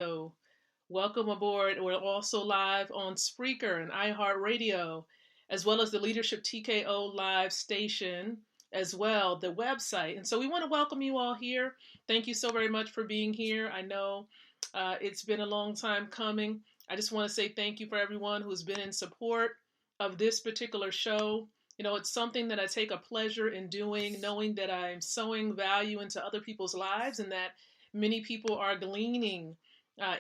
So, welcome aboard. We're also live on Spreaker and iHeartRadio, as well as the Leadership TKO live station, as well, the website. And so we want to welcome you all here. Thank you so very much for being here. I know it's been a long time coming. I just want to say thank you for everyone who's been in support of this particular show. It's something that I take a pleasure in doing, knowing that I'm sowing value into other people's lives and that many people are gleaning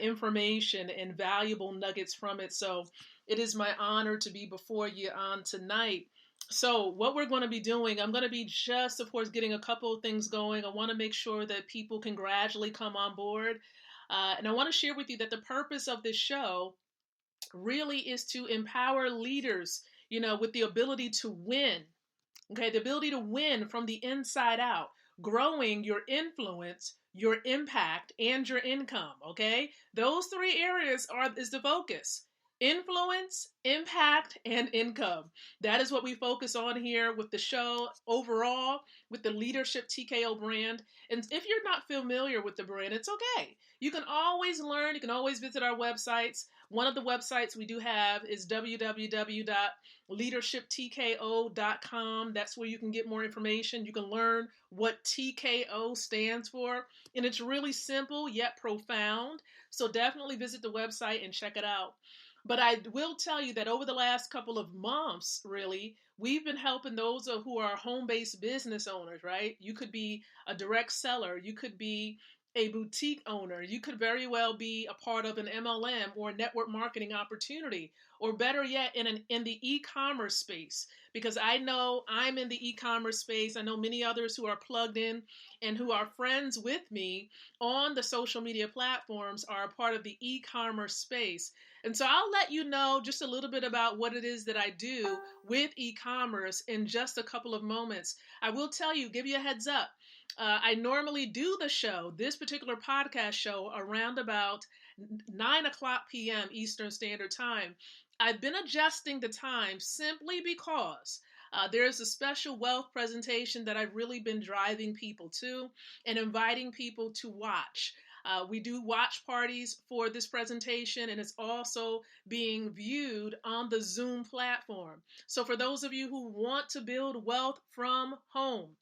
information and valuable nuggets from it. So it is my honor to be before you on tonight. So what we're going to be doing, I'm going to be just, of course, getting a couple of things going. I want to make sure that people can gradually come on board. And I want to share with you that the purpose of this show really is to empower leaders, with the ability to win. Okay, the ability to win from the inside out, growing your influence, your impact, and your income. Okay, those three areas is the focus: influence, impact, and income. That is what we focus on here with the show overall, with the Leadership TKO brand. And if you're not familiar with the brand, it's okay. You can always learn. You can always visit our websites. One of the websites we do have is www.leadershiptko.com. That's where you can get more information. You can learn what TKO stands for. And it's really simple yet profound. So definitely visit the website and check it out. But I will tell you that over the last couple of months, really, we've been helping those who are home-based business owners, right? You could be a direct seller. You could be a boutique owner. You could very well be a part of an MLM or a network marketing opportunity, or better yet, in the e-commerce space. Because I know I'm in the e-commerce space. I know many others who are plugged in and who are friends with me on the social media platforms are a part of the e-commerce space. And so I'll let you know just a little bit about what it is that I do with e-commerce in just a couple of moments. I will tell you, give you a heads up. I normally do the show, this particular podcast show, around about 9 o'clock p.m. Eastern Standard Time. I've been adjusting the time simply because there's a special wealth presentation that I've really been driving people to and inviting people to watch. We do watch parties for this presentation, and it's also being viewed on the Zoom platform. So for those of you who want to build wealth from home,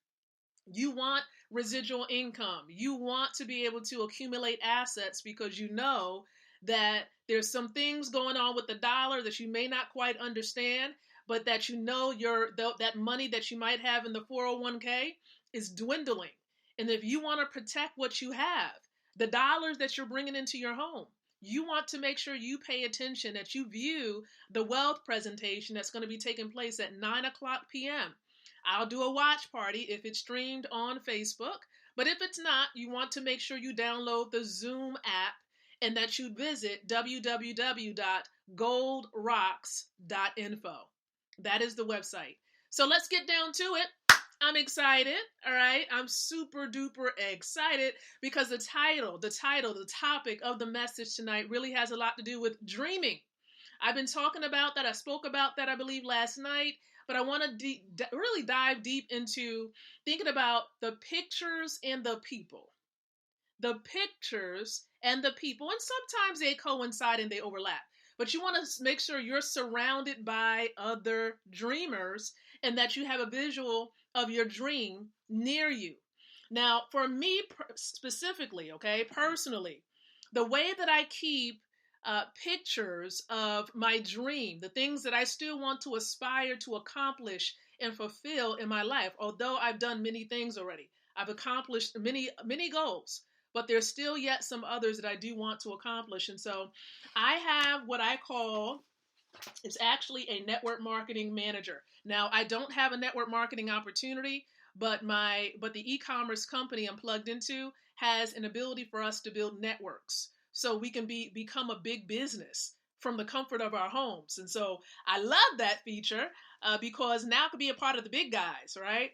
you want residual income, you want to be able to accumulate assets because you know that there's some things going on with the dollar that you may not quite understand, but that you know that money that you might have in the 401k is dwindling. And if you want to protect what you have, the dollars that you're bringing into your home, you want to make sure you pay attention, that you view the wealth presentation that's going to be taking place at 9 o'clock p.m. I'll do a watch party if it's streamed on Facebook. But if it's not, you want to make sure you download the Zoom app and that you visit www.goldrocks.info. That is the website. So let's get down to it. I'm excited, all right? I'm super duper excited because the topic of the message tonight really has a lot to do with dreaming. I've been talking about that. I spoke about that, I believe, last night. But I want to really dive deep into thinking about the pictures and the people. The pictures and the people. And sometimes they coincide and they overlap. But you want to make sure you're surrounded by other dreamers and that you have a visual of your dream near you. Now, for me specifically, okay, personally, the way that I keep pictures of my dream, the things that I still want to aspire to accomplish and fulfill in my life. Although I've done many things already, I've accomplished many goals, but there's still yet some others that I do want to accomplish. And so I have what I call, it's actually a network marketing manager. Now, I don't have a network marketing opportunity, but the e-commerce company I'm plugged into has an ability for us to build networks so we can become a big business from the comfort of our homes. And so I love that feature because now I can be a part of the big guys, right?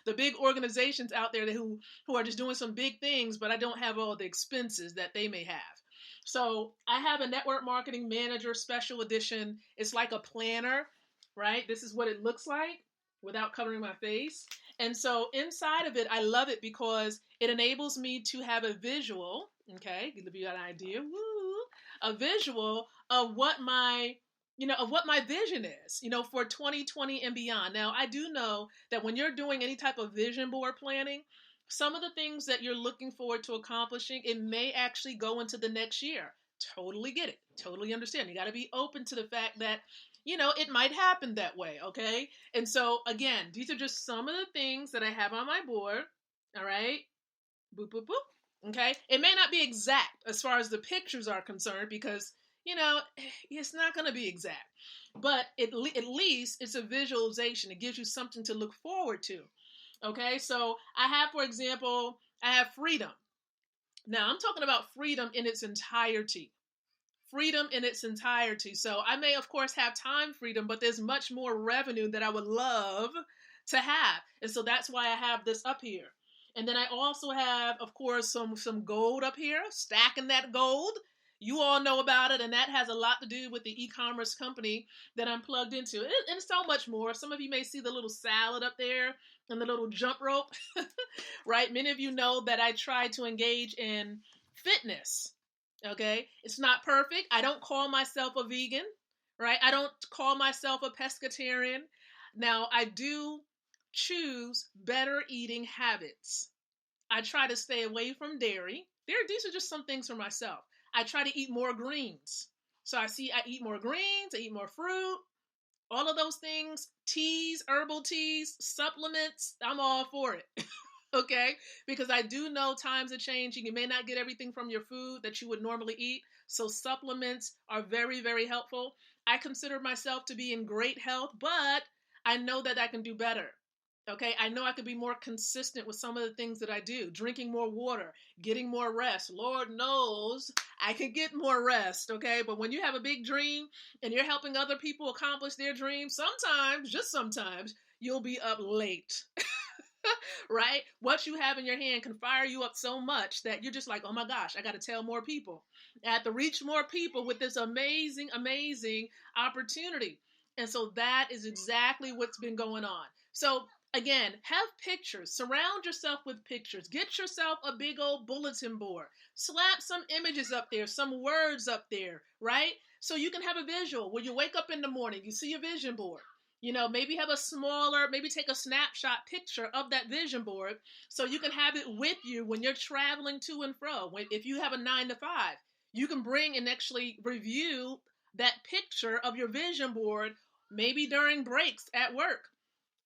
The big organizations out there who are just doing some big things, but I don't have all the expenses that they may have. So I have a network marketing manager special edition. It's like a planner, right? This is what it looks like. without covering my face. And so inside of it, I love it because it enables me to have a visual, okay, give you an idea, a visual of what my of what my vision is, for 2020 and beyond. Now, I do know that when you're doing any type of vision board planning, some of the things that you're looking forward to accomplishing, it may actually go into the next year. Totally get it. Totally understand. You got to be open to the fact that, it might happen that way. Okay. And so, again, these are just some of the things that I have on my board. All right. Boop, boop, boop. Okay. It may not be exact as far as the pictures are concerned because, it's not going to be exact. But at least it's a visualization. It gives you something to look forward to. Okay. So I have, for example, I have freedom. Now I'm talking about freedom in its entirety. Freedom in its entirety. So I may, of course, have time freedom, but there's much more revenue that I would love to have. And so that's why I have this up here. And then I also have, of course, some gold up here, stacking that gold. You all know about it, and that has a lot to do with the e-commerce company that I'm plugged into. And so much more. Some of you may see the little salad up there and the little jump rope, right? Many of you know that I try to engage in fitness. Okay, it's not perfect. I don't call myself a vegan, right? I don't call myself a pescatarian. Now, I do choose better eating habits. I try to stay away from dairy. These are just some things for myself. I try to eat more greens. So I eat more greens, I eat more fruit, all of those things, teas, herbal teas, supplements, I'm all for it. Okay? Because I do know times are changing. You may not get everything from your food that you would normally eat. So supplements are very, very helpful. I consider myself to be in great health, but I know that I can do better. Okay? I know I could be more consistent with some of the things that I do. Drinking more water, getting more rest. Lord knows I can get more rest. Okay? But when you have a big dream and you're helping other people accomplish their dreams, sometimes, just sometimes, you'll be up late. Right? What you have in your hand can fire you up so much that you're just like, oh my gosh, I got to tell more people. I have to reach more people with this amazing, amazing opportunity. And so that is exactly what's been going on. So again, have pictures. Surround yourself with pictures. Get yourself a big old bulletin board. Slap some images up there, some words up there, right? So you can have a visual. When you wake up in the morning, you see a vision board. Maybe have maybe take a snapshot picture of that vision board so you can have it with you when you're traveling to and fro. If you have a 9-to-5, you can bring and actually review that picture of your vision board, maybe during breaks at work.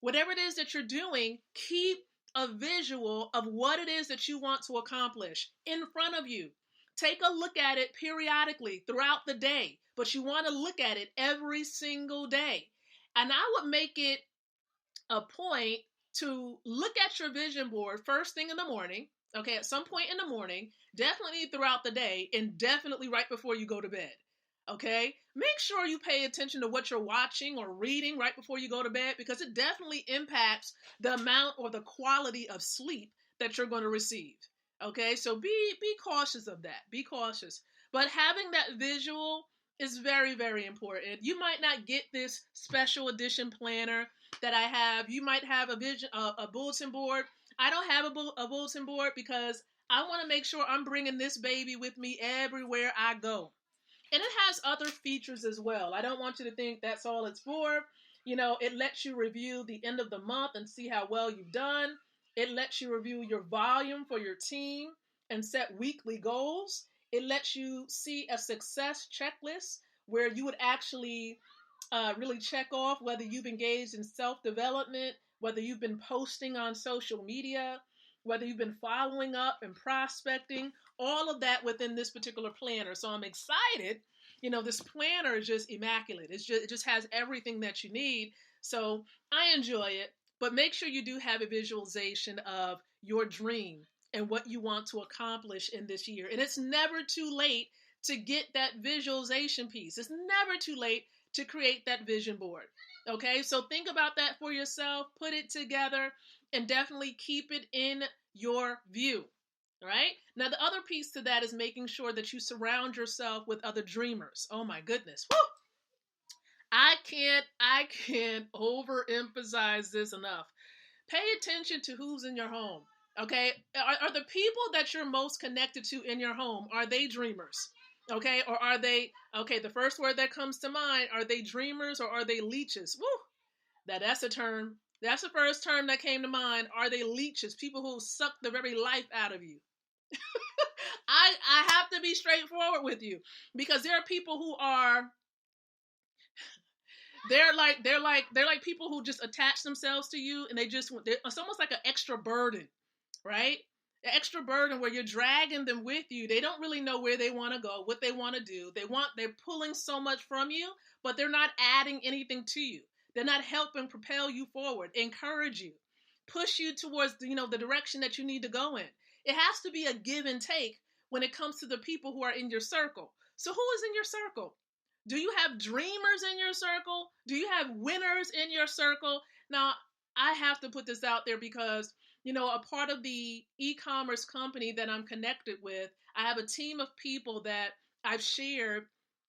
Whatever it is that you're doing, keep a visual of what it is that you want to accomplish in front of you. Take a look at it periodically throughout the day, but you want to look at it every single day. And I would make it a point to look at your vision board first thing in the morning, okay, at some point in the morning, definitely throughout the day, and definitely right before you go to bed, okay? Make sure you pay attention to what you're watching or reading right before you go to bed because it definitely impacts the amount or the quality of sleep that you're going to receive, okay? So be cautious of that. Be cautious. But having that visual is very, very important. You might not get this special edition planner that I have. You might have a bulletin board. I don't have a bulletin board because I want to make sure I'm bringing this baby with me everywhere I go. And it has other features as well. I don't want you to think that's all it's for. It lets you review the end of the month and see how well you've done. It lets you review your volume for your team and set weekly goals. It lets you see a success checklist where you would actually really check off whether you've engaged in self-development, whether you've been posting on social media, whether you've been following up and prospecting, all of that within this particular planner. So I'm excited. This planner is just immaculate. It just has everything that you need. So I enjoy it, but make sure you do have a visualization of your dream and what you want to accomplish in this year. And it's never too late to get that visualization piece. It's never too late to create that vision board. Okay, so think about that for yourself, put it together, and definitely keep it in your view. Right? Now, the other piece to that is making sure that you surround yourself with other dreamers. Oh my goodness. Woo! I can't overemphasize this enough. Pay attention to who's in your home. Okay, are the people that you're most connected to in your home, are they dreamers? Okay, or are they, okay, the first word that comes to mind, are they dreamers or are they leeches? Woo, that's a term. That's the first term that came to mind. Are they leeches? People who suck the very life out of you. I have to be straightforward with you, because there are people who are, they're like people who just attach themselves to you, and it's almost like an extra burden, right? The extra burden where you're dragging them with you. They don't really know where they want to go, what they want to do. They're pulling so much from you, but they're not adding anything to you. They're not helping propel you forward, encourage you, push you towards the direction that you need to go in. It has to be a give and take when it comes to the people who are in your circle. So who is in your circle? Do you have dreamers in your circle? Do you have winners in your circle? Now, I have to put this out there because, a part of the e-commerce company that I'm connected with, I have a team of people that I've shared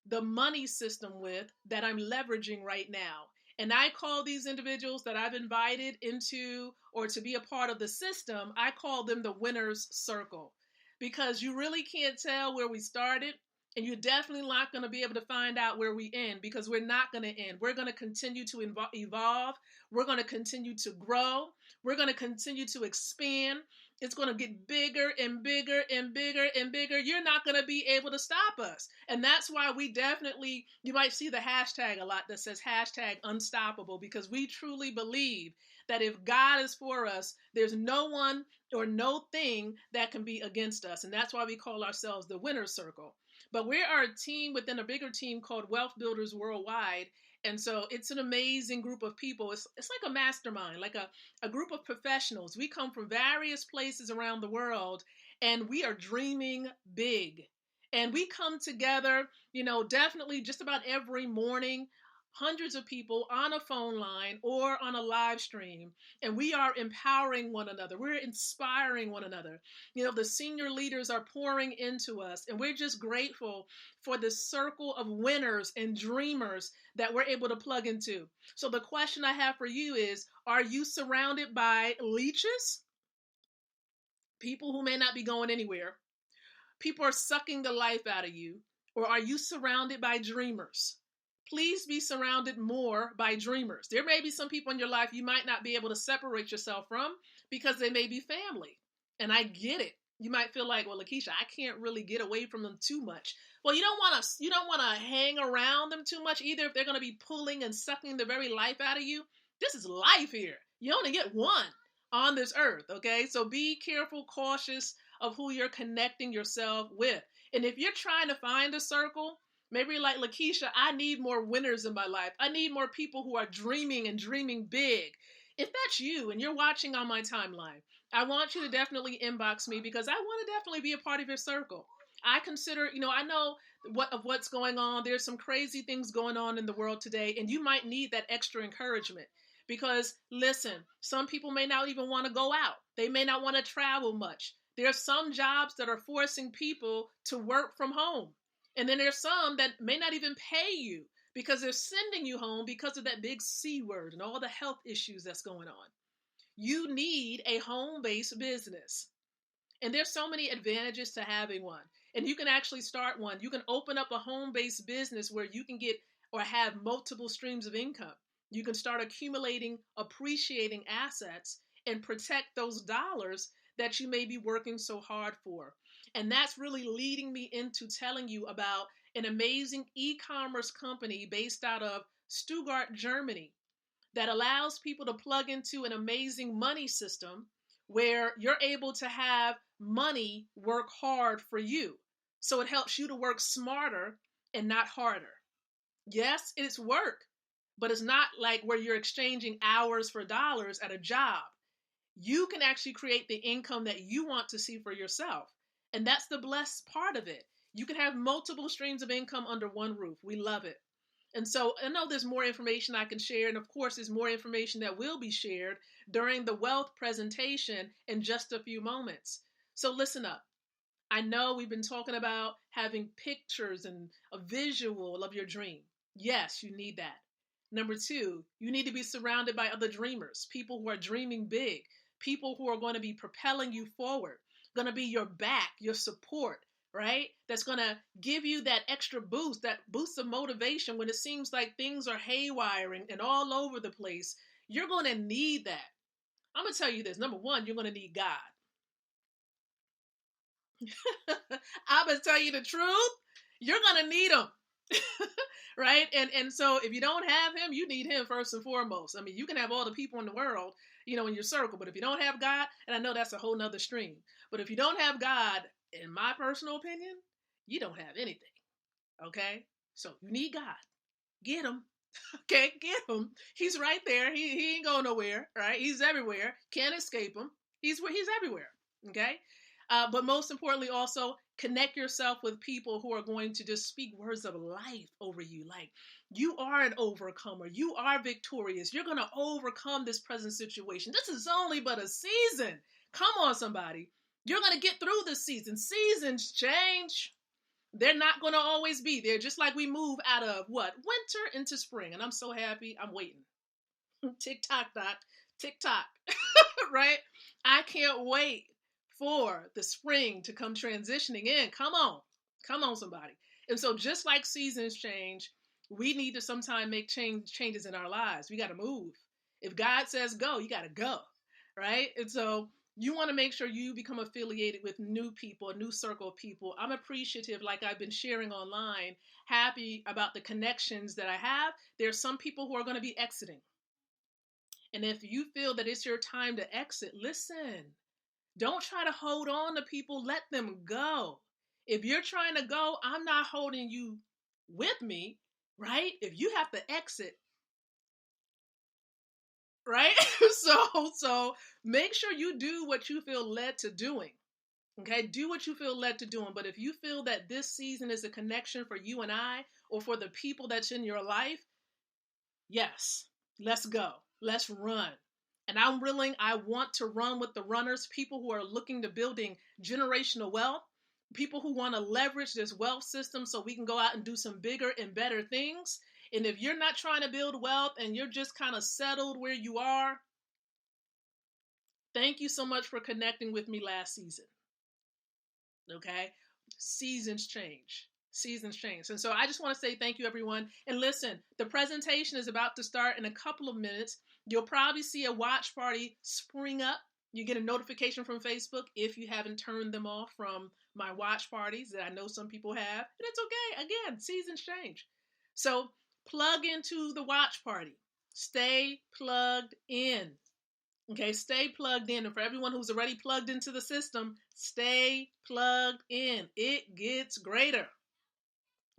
the money system with, that I'm leveraging right now. And I call these individuals that I've invited into or to be a part of the system, I call them the winners circle, because you really can't tell where we started, and you're definitely not going to be able to find out where we end, because we're not going to end. We're going to continue to evolve. We're going to continue to grow. We're going to continue to expand. It's going to get bigger and bigger and bigger and bigger. You're not going to be able to stop us. And that's why you might see the hashtag a lot that says hashtag unstoppable, because we truly believe that if God is for us, there's no one or no thing that can be against us. And that's why we call ourselves the winner circle. But we are a team within a bigger team called Wealth Builders Worldwide. And so it's an amazing group of people. It's like a mastermind, like a group of professionals. We come from various places around the world, and we are dreaming big. And we come together, definitely just about every morning, hundreds of people on a phone line or on a live stream, and we are empowering one another. We're inspiring one another. The senior leaders are pouring into us, and we're just grateful for the circle of winners and dreamers that we're able to plug into. So the question I have for you is, are you surrounded by leeches? People who may not be going anywhere. People are sucking the life out of you. Or are you surrounded by dreamers? Please be surrounded more by dreamers. There may be some people in your life you might not be able to separate yourself from, because they may be family. And I get it. You might feel like, well, Lakeisha, I can't really get away from them too much. Well, you don't want to hang around them too much either, if they're going to be pulling and sucking the very life out of you. This is life here. You only get one on this earth, okay? So be careful, cautious of who you're connecting yourself with. And if you're trying to find a circle, maybe like Lakeisha, I need more winners in my life. I need more people who are dreaming and dreaming big. If that's you and you're watching on my timeline, I want you to definitely inbox me, because I want to definitely be a part of your circle. I consider, I know what's going on. There's some crazy things going on in the world today, and you might need that extra encouragement. Because listen, some people may not even want to go out. They may not want to travel much. There are some jobs that are forcing people to work from home. And then there's some that may not even pay you, because they're sending you home because of that big C word and all the health issues that's going on. You need a home-based business. And there's so many advantages to having one. And you can actually start one. You can open up a home-based business where you can get or have multiple streams of income. You can start accumulating, appreciating assets, and protect those dollars that you may be working so hard for. And that's really leading me into telling you about an amazing e-commerce company based out of Stuttgart, Germany, that allows people to plug into an amazing money system where you're able to have money work hard for you. So it helps you to work smarter and not harder. Yes, it's work, but it's not like where you're exchanging hours for dollars at a job. You can actually create the income that you want to see for yourself. And that's the blessed part of it. You can have multiple streams of income under one roof. We love it. And so I know there's more information I can share. And of course, there's more information that will be shared during the wealth presentation in just a few moments. So listen up. I know we've been talking about having pictures and a visual of your dream. Yes, you need that. Number two, you need to be surrounded by other dreamers, people who are dreaming big, people who are going to be propelling you forward, going to be your back, your support, right? That's going to give you that extra boost, that boost of motivation when it seems like things are haywiring and all over the place. You're going to need that. I'm going to tell you this. Number one, you're going to need God. I'm going to tell you the truth. You're going to need him. Right? And so if you don't have him, you need him first and foremost. I mean, you can have all the people in the world, in your circle, but if you don't have God, and I know that's a whole nother stream, but if you don't have God, in my personal opinion, you don't have anything. Okay? So you need God. Get him. Okay, get him. He's right there. He ain't going nowhere, right? He's everywhere. Can't escape him. He's everywhere. Okay? But most importantly, also connect yourself with people who are going to just speak words of life over you. Like, you are an overcomer. You are victorious. You're going to overcome this present situation. This is only but a season. Come on, somebody. You're going to get through this season. Seasons change. They're not going to always be there. Just like we move out of winter into spring. And I'm so happy. I'm waiting. Tick tock, doc. Tick tock. Right? I can't wait for the spring to come transitioning in. Come on, somebody. And so just like seasons change, we need to sometimes make changes in our lives. We got to move. If God says go, you got to go, right? And so you want to make sure you become affiliated with new people, a new circle of people. I'm appreciative, like I've been sharing online, happy about the connections that I have. There's some people who are going to be exiting. And if you feel that it's your time to exit, listen. Don't try to hold on to people. Let them go. If you're trying to go, I'm not holding you with me, right? If you have to exit, right? So make sure you do what you feel led to doing. Okay? Do what you feel led to doing. But if you feel that this season is a connection for you and I, or for the people that's in your life, yes, let's go. Let's run. And I want to run with the runners, people who are looking to building generational wealth, people who want to leverage this wealth system so we can go out and do some bigger and better things. And if you're not trying to build wealth and you're just kind of settled where you are, thank you so much for connecting with me last season. Okay? Seasons change. And so I just want to say thank you, everyone. And listen, the presentation is about to start in a couple of minutes. You'll probably see a watch party spring up. You get a notification from Facebook if you haven't turned them off from my watch parties that I know some people have. And it's okay. Again, seasons change. So plug into the watch party. Stay plugged in. Okay, stay plugged in. And for everyone who's already plugged into the system, stay plugged in. It gets greater.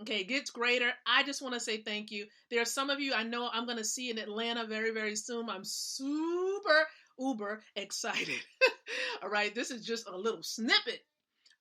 Okay, it gets greater. I just want to say thank you. There are some of you I know I'm going to see in Atlanta very, very soon. I'm super, uber excited. All right, this is just a little snippet.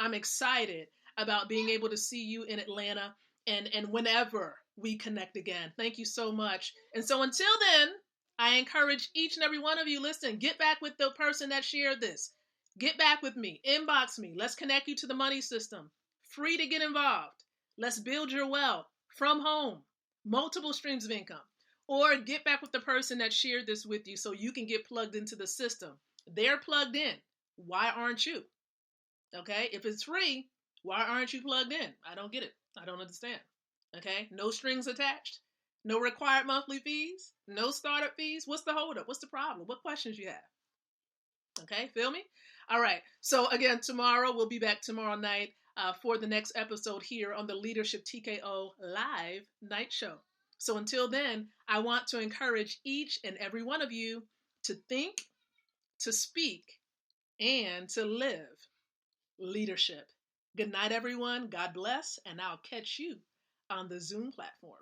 I'm excited about being able to see you in Atlanta and whenever we connect again. Thank you so much. And so until then, I encourage each and every one of you, listen, get back with the person that shared this. Get back with me. Inbox me. Let's connect you to the money system. Free to get involved. Let's build your wealth from home. Multiple streams of income. Or get back with the person that shared this with you so you can get plugged into the system. They're plugged in. Why aren't you? Okay? If it's free, why aren't you plugged in? I don't get it. I don't understand. Okay? No strings attached. No required monthly fees. No startup fees. What's the holdup? What's the problem? What questions you have? Okay? Feel me? All right. So again, tomorrow, we'll be back tomorrow night for the next episode here on the Leadership TKO Live Night Show. So until then, I want to encourage each and every one of you to think, to speak, and to live leadership. Good night, everyone. God bless, and I'll catch you on the Zoom platform.